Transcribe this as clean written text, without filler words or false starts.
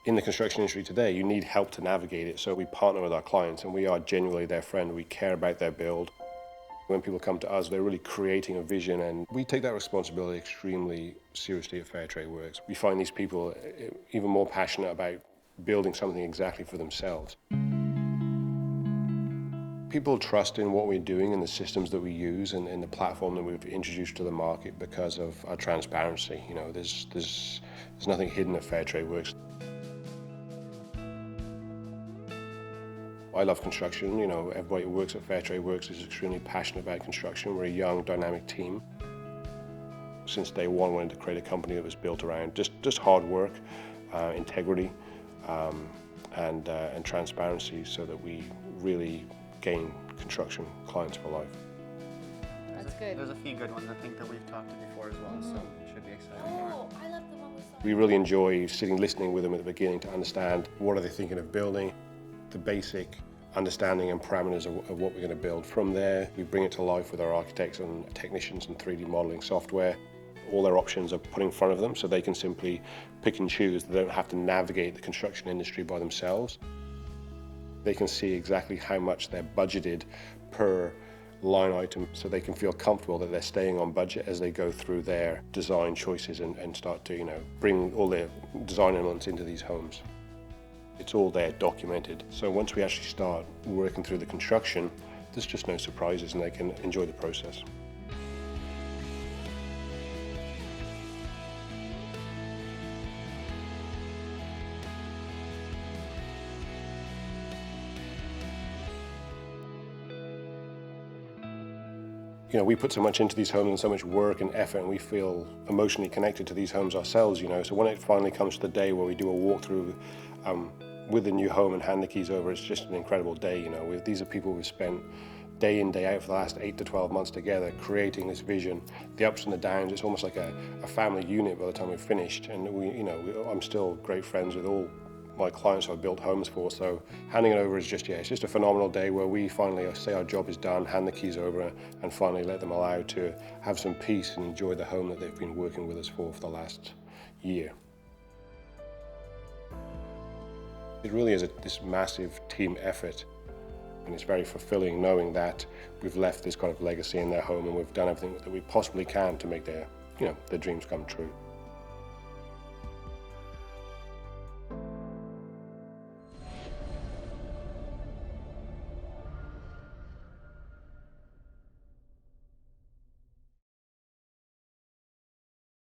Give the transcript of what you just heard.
In the construction industry today, you need help to navigate it, so we partner with our clients and we are genuinely their friend. We care about their build. When people come to us, they're really creating a vision, and we take that responsibility extremely seriously at FairTradeWorks. We find these people even more passionate about building something exactly for themselves. People trust in what we're doing and the systems that we use and in the platform that we've introduced to the market because of our transparency. You know, there's nothing hidden at FairTradeWorks. I love construction. You know, everybody who works at FairTradeWorks is extremely passionate about construction. We're a young, dynamic team. Since day one, wanted to create a company that was built around just hard work, integrity, and transparency, so that we really gain construction clients for life. That's good. There's a few good ones I think that we've talked to before as well, so it should be exciting. Oh, I love the one we saw. We really enjoy sitting, listening with them at the beginning to understand what are they thinking of building, the basic understanding and parameters of what we're going to build. From there, we bring it to life with our architects and technicians and 3D modeling software. All their options are put in front of them, so they can simply pick and choose. They don't have to navigate the construction industry by themselves. They can see exactly how much they're budgeted per line item, so they can feel comfortable that they're staying on budget as they go through their design choices and start to, you know, bring all their design elements into these homes. It's all there documented. So once we actually start working through the construction, there's just no surprises and they can enjoy the process. You know, we put so much into these homes and so much work and effort, and we feel emotionally connected to these homes ourselves, you know. So when it finally comes to the day where we do a walkthrough with the new home and hand the keys over, it's just an incredible day, you know. These are people we've spent day in, day out for the last 8 to 12 months together, creating this vision, the ups and the downs. It's almost like a family unit by the time we've finished. And I'm still great friends with all my clients I've built homes for, so handing it over is it's just a phenomenal day where we finally say our job is done, hand the keys over, and finally let them allow to have some peace and enjoy the home that they've been working with us for the last year. It really is this massive team effort, and it's very fulfilling knowing that we've left this kind of legacy in their home and we've done everything that we possibly can to make their dreams come true.